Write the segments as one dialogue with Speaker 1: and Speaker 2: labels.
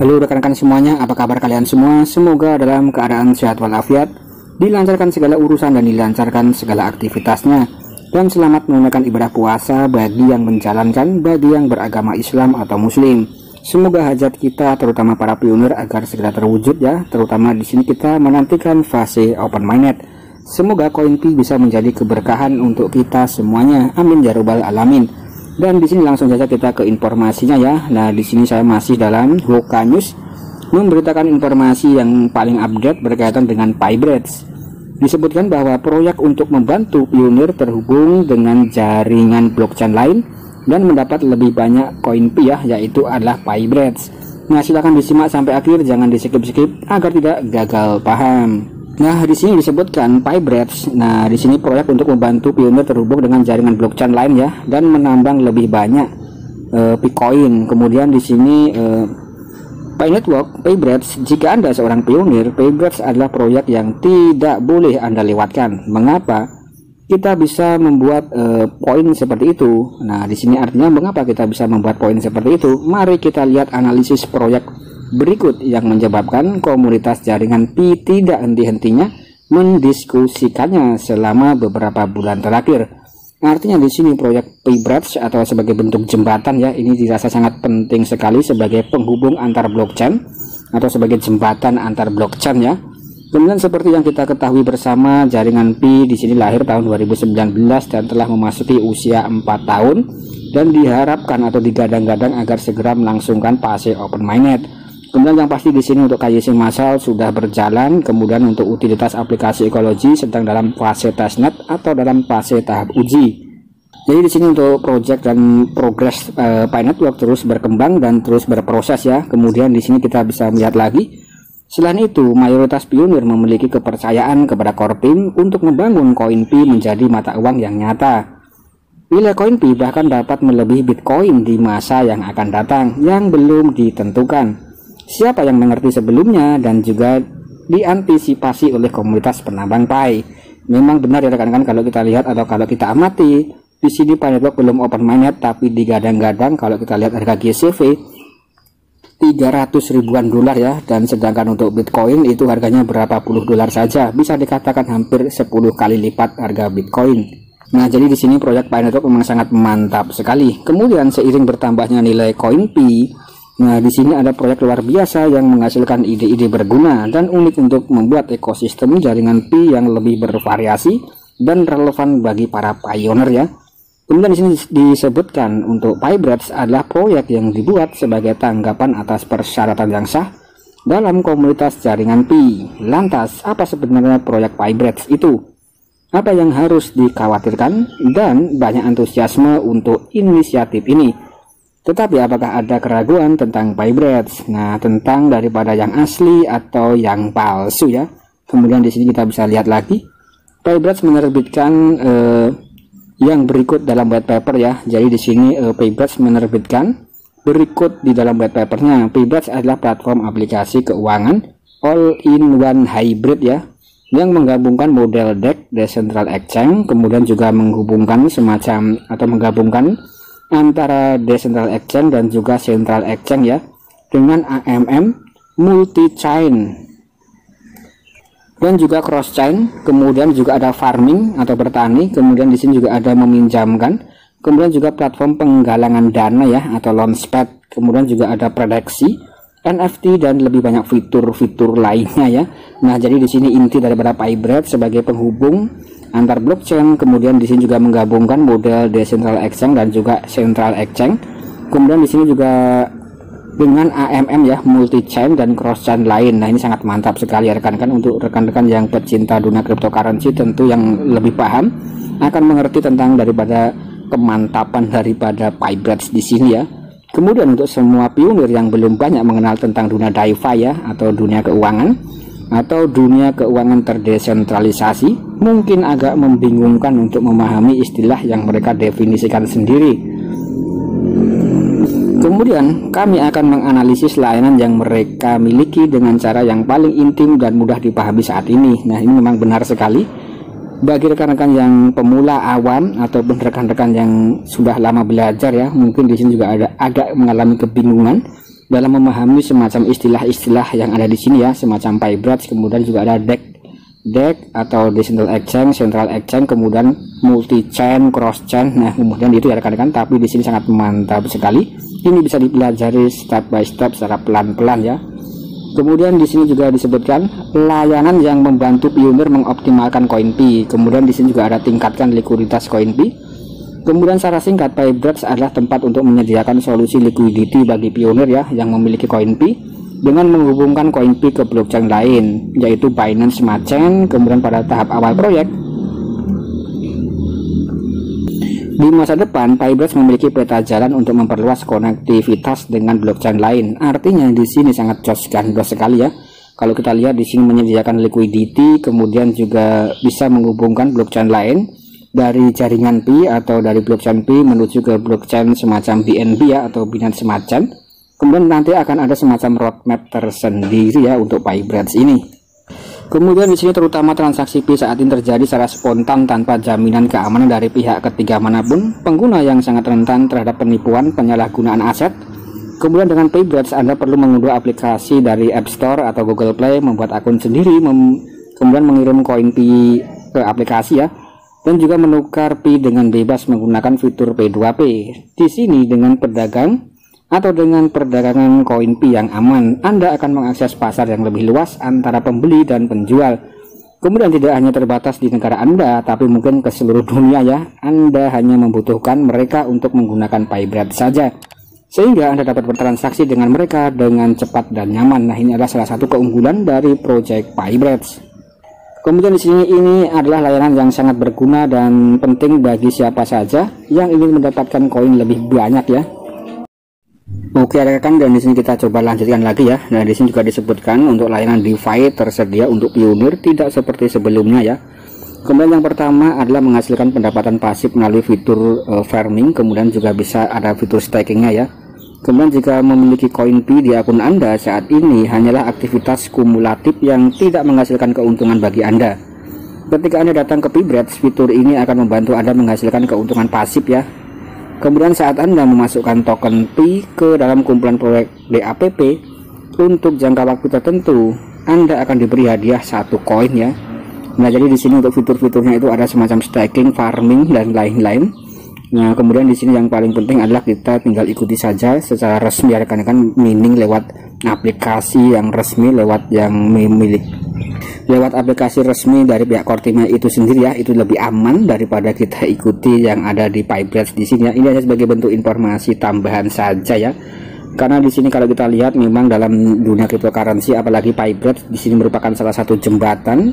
Speaker 1: Halo rekan-rekan semuanya, apa kabar kalian semua? Semoga dalam keadaan sehat walafiat, dilancarkan segala urusan dan dilancarkan segala aktivitasnya. Dan selamat menunaikan ibadah puasa bagi yang menjalankan, bagi yang beragama Islam atau Muslim. Semoga hajat kita, terutama para pionir, agar segera terwujud ya. Terutama di sini kita menantikan fase open mainnet. Semoga koin Pi bisa menjadi keberkahan untuk kita semuanya. Amin ya robbal alamin. Dan di sini langsung saja kita ke informasinya ya. Nah, di sini saya masih dalam Hoka News memberitakan informasi yang paling update berkaitan dengan PyBridge. Disebutkan bahwa proyek untuk membantu pionir terhubung dengan jaringan blockchain lain dan mendapat lebih banyak koin Pi ya, yaitu adalah PyBridge. Nah, silahkan disimak sampai akhir, jangan di skip-skip agar tidak gagal paham. Nah, di sini disebutkan PyBridge. Nah, di sini proyek untuk membantu pionir terhubung dengan jaringan blockchain lain ya, dan menambang lebih banyak Bitcoin. Kemudian di sini PyNetwork, PyBridge. Jika Anda seorang pionir, PyBridge adalah proyek yang tidak boleh Anda lewatkan. Mengapa? Kita bisa membuat poin seperti itu. Nah, di sini artinya mengapa kita bisa membuat poin seperti itu? Mari kita lihat analisis proyek berikut yang menyebabkan komunitas jaringan Pi tidak henti-hentinya mendiskusikannya selama beberapa bulan terakhir. Artinya di sini proyek PyBridge atau sebagai bentuk jembatan ya, ini dirasa sangat penting sekali sebagai penghubung antar blockchain atau sebagai jembatan antar blockchain ya. Kemudian seperti yang kita ketahui bersama, jaringan Pi di sini lahir tahun 2019 dan telah memasuki usia 4 tahun dan diharapkan atau digadang-gadang agar segera melangsungkan fase open mainnet. Kemudian yang pasti di sini untuk KYC massal sudah berjalan. Kemudian untuk utilitas aplikasi ekologi sedang dalam fase testnet atau dalam fase tahap uji. Jadi di sini untuk project dan progres PyNetwork terus berkembang dan terus berproses ya. Kemudian di sini kita bisa melihat lagi. Selain itu, mayoritas pionir memiliki kepercayaan kepada core team untuk membangun koin Pi menjadi mata uang yang nyata. Nilai koin Pi bahkan dapat melebihi Bitcoin di masa yang akan datang yang belum ditentukan. Siapa yang mengerti sebelumnya dan juga diantisipasi oleh komunitas penambang Pi. Memang benar ya rekan-rekan, kalau kita lihat atau kalau kita amati, di sini PyNetwork belum open mainnet, tapi digadang-gadang kalau kita lihat harga GCV 300 ribuan dolar ya, dan sedangkan untuk Bitcoin itu harganya berapa puluh dolar saja, bisa dikatakan hampir 10 kali lipat harga Bitcoin. Nah, jadi di sini proyek PyNetwork memang sangat mantap sekali. Kemudian seiring bertambahnya nilai koin Pi, nah di sini ada proyek luar biasa yang menghasilkan ide-ide berguna dan unik untuk membuat ekosistem jaringan Pi yang lebih bervariasi dan relevan bagi para pioneer ya. Kemudian di sini disebutkan untuk PyBridge adalah proyek yang dibuat sebagai tanggapan atas persyaratan yang sah dalam komunitas jaringan Pi. Lantas, apa sebenarnya proyek PyBridge itu? Apa yang harus dikhawatirkan dan banyak antusiasme untuk inisiatif ini? Tetapi apakah ada keraguan tentang PyBridge? Nah, tentang daripada yang asli atau yang palsu ya. Kemudian di sini kita bisa lihat lagi, PyBridge menerbitkan yang berikut dalam white paper ya. Jadi di sini PyBridge menerbitkan berikut di dalam white papernya. PyBridge adalah platform aplikasi keuangan all-in-one hybrid ya, yang menggabungkan model DEX, Decentral Exchange, kemudian juga menghubungkan semacam atau menggabungkan antara Decentral Exchange dan juga Central Exchange ya, dengan AMM, multi-chain dan juga cross-chain. Kemudian juga ada farming atau bertani. Kemudian di sini juga ada meminjamkan. Kemudian juga platform penggalangan dana ya atau launchpad. Kemudian juga ada prediksi, NFT dan lebih banyak fitur-fitur lainnya ya. Nah, jadi di sini inti daripada PyBridge sebagai penghubung antar blockchain. Kemudian di sini juga menggabungkan model Decentral Exchange dan juga Central Exchange. Kemudian di sini juga dengan AMM ya, multi chain dan cross chain lain. Nah, ini sangat mantap sekali ya rekan-rekan. Untuk rekan-rekan yang pecinta dunia cryptocurrency tentu yang lebih paham akan mengerti tentang daripada kemantapan daripada PyBridge di sini ya. Kemudian untuk semua pionir yang belum banyak mengenal tentang dunia DeFi ya, atau dunia keuangan atau dunia keuangan terdesentralisasi, mungkin agak membingungkan untuk memahami istilah yang mereka definisikan sendiri. Kemudian kami akan menganalisis layanan yang mereka miliki dengan cara yang paling intim dan mudah dipahami saat ini. Nah, ini memang benar sekali. Bagi rekan-rekan yang pemula awam ataupun rekan-rekan yang sudah lama belajar ya, mungkin di sini juga ada agak mengalami kebingungan dalam memahami semacam istilah-istilah yang ada di sini ya, semacam PyBridge, kemudian juga ada DEC atau Decentral Exchange, Central Exchange, kemudian multi chain, cross chain. Nah, kemudian itu ya rekan-rekan, tapi di sini sangat mantap sekali. Ini bisa dipelajari step by step secara pelan-pelan ya. Kemudian di sini juga disebutkan layanan yang membantu pionir mengoptimalkan CoinP. Kemudian di sini juga ada tingkatkan likuiditas CoinP. Kemudian secara singkat, PyBridge adalah tempat untuk menyediakan solusi liquidity bagi pionir ya yang memiliki CoinP dengan menghubungkan CoinP ke blockchain lain, yaitu Binance Smart Chain. Kemudian pada tahap awal proyek, di masa depan PyBridge memiliki peta jalan untuk memperluas konektivitas dengan blockchain lain. Artinya di sini sangat jos sekali ya. Kalau kita lihat di sini menyediakan liquidity, kemudian juga bisa menghubungkan blockchain lain dari jaringan Pi atau dari blockchain Pi menuju ke blockchain semacam BNB ya atau Binance Smart Chain. Kemudian nanti akan ada semacam roadmap tersendiri ya untuk PyBridge ini. Kemudian di sini terutama transaksi Pi saat ini terjadi secara spontan tanpa jaminan keamanan dari pihak ketiga manapun. Pengguna yang sangat rentan terhadap penipuan, penyalahgunaan aset. Kemudian dengan PyBridge Anda perlu mengunduh aplikasi dari App Store atau Google Play, membuat akun sendiri, kemudian mengirim koin Pi ke aplikasi ya, dan juga menukar Pi dengan bebas menggunakan fitur P2P. Di sini dengan pedagang atau dengan perdagangan koin Pi yang aman, Anda akan mengakses pasar yang lebih luas antara pembeli dan penjual. Kemudian tidak hanya terbatas di negara Anda, tapi mungkin ke seluruh dunia ya. Anda hanya membutuhkan mereka untuk menggunakan PyBridge saja, sehingga Anda dapat bertransaksi dengan mereka dengan cepat dan nyaman. Nah, ini adalah salah satu keunggulan dari project PyBridge. Kemudian di sini ini adalah layanan yang sangat berguna dan penting bagi siapa saja yang ingin mendapatkan koin lebih banyak ya. Oke rekan, dan di sini kita coba lanjutkan lagi ya. Nah, di sini juga disebutkan untuk layanan DeFi tersedia untuk pionir tidak seperti sebelumnya ya. Kemudian yang pertama adalah menghasilkan pendapatan pasif melalui fitur farming, kemudian juga bisa ada fitur stakingnya ya. Kemudian jika memiliki koin Pi di akun Anda saat ini hanyalah aktivitas kumulatif yang tidak menghasilkan keuntungan bagi Anda. Ketika Anda datang ke PyBridge, fitur ini akan membantu Anda menghasilkan keuntungan pasif ya. Kemudian saat Anda memasukkan token Pi ke dalam kumpulan proyek DAPP untuk jangka waktu tertentu, Anda akan diberi hadiah 1 koin ya. Nah, jadi di sini untuk fitur-fiturnya itu ada semacam staking, farming dan lain-lain. Nah, kemudian di sini yang paling penting adalah kita tinggal ikuti saja secara resmi ya rekan-rekan, mining lewat aplikasi yang resmi, lewat aplikasi resmi dari pihak core team itu sendiri ya. Itu lebih aman daripada kita ikuti yang ada di PyBridge di sini ya. Ini hanya sebagai bentuk informasi tambahan saja ya. Karena di sini kalau kita lihat memang dalam dunia cryptocurrency, apalagi PyBridge di sini merupakan salah satu jembatan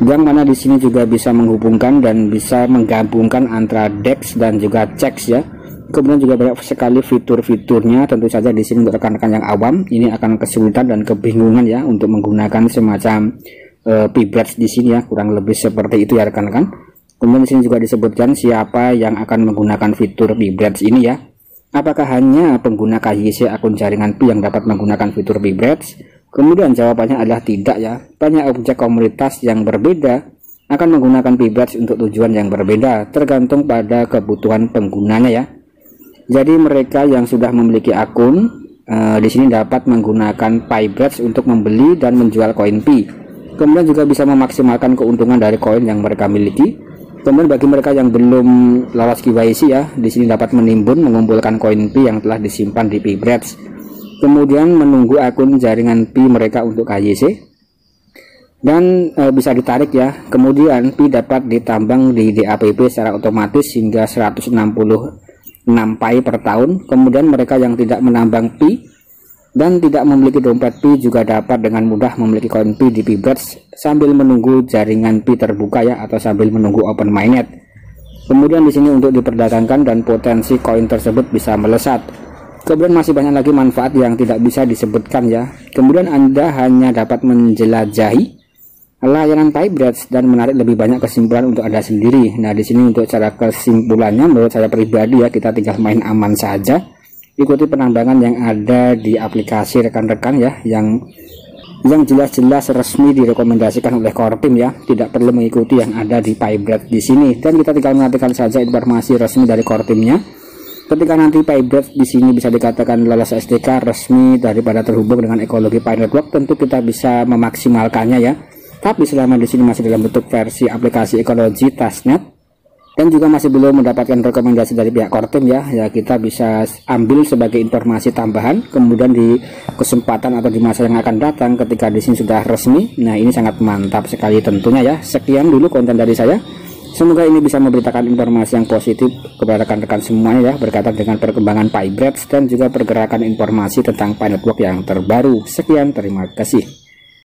Speaker 1: yang mana di sini juga bisa menghubungkan dan bisa menggabungkan antara DEX dan juga CEX ya. Kemudian juga banyak sekali fitur-fiturnya. Tentu saja di sini untuk rekan-rekan yang awam ini akan kesulitan dan kebingungan ya untuk menggunakan semacam PyBridge di sini ya, kurang lebih seperti itu ya rekan-rekan. Kemudian di sini juga disebutkan siapa yang akan menggunakan fitur PyBridge ini ya. Apakah hanya pengguna KYC akun jaringan Pi yang dapat menggunakan fitur PyBridge? Kemudian jawabannya adalah tidak ya. Banyak objek komunitas yang berbeda akan menggunakan PyBridge untuk tujuan yang berbeda, tergantung pada kebutuhan penggunanya ya. Jadi mereka yang sudah memiliki akun di sini dapat menggunakan PyBridge untuk membeli dan menjual koin Pi. Kemudian juga bisa memaksimalkan keuntungan dari koin yang mereka miliki. Kemudian bagi mereka yang belum lolos KYC ya, di sini dapat menimbun, mengumpulkan koin Pi yang telah disimpan di PyBridge. Kemudian menunggu akun jaringan Pi mereka untuk KYC dan bisa ditarik ya. Kemudian Pi dapat ditambang di DAPP secara otomatis hingga 166 Pi per tahun. Kemudian mereka yang tidak menambang Pi dan tidak memiliki dompet Pi juga dapat dengan mudah memiliki koin Pi di PyBridge sambil menunggu jaringan Pi terbuka ya, atau sambil menunggu open mainnet. Kemudian di sini untuk diperdagangkan dan potensi koin tersebut bisa melesat. Kemudian masih banyak lagi manfaat yang tidak bisa disebutkan ya. Kemudian Anda hanya dapat menjelajahi layanan PyBridge dan menarik lebih banyak kesimpulan untuk Anda sendiri. Nah, di sini untuk cara kesimpulannya menurut saya pribadi ya, kita tinggal main aman saja. Ikuti penambangan yang ada di aplikasi rekan-rekan ya, yang jelas-jelas resmi direkomendasikan oleh core team ya. Tidak perlu mengikuti yang ada di PyBridge di sini, dan kita tinggal mengartikan saja informasi resmi dari core teamnya. Ketika nanti PyBridge di sini bisa dikatakan lolos SDK resmi daripada terhubung dengan ekologi Pi Network, tentu kita bisa memaksimalkannya ya. Tapi selama di sini masih dalam bentuk versi aplikasi ekologi testnet dan juga masih belum mendapatkan rekomendasi dari pihak core team ya, kita bisa ambil sebagai informasi tambahan. Kemudian di kesempatan atau di masa yang akan datang ketika di sini sudah resmi, nah ini sangat mantap sekali tentunya ya. Sekian dulu konten dari saya. Semoga ini bisa memberitakan informasi yang positif kepada rekan-rekan semuanya ya, berkaitan dengan perkembangan PyBridge dan juga pergerakan informasi tentang Pi Network yang terbaru. Sekian, terima kasih.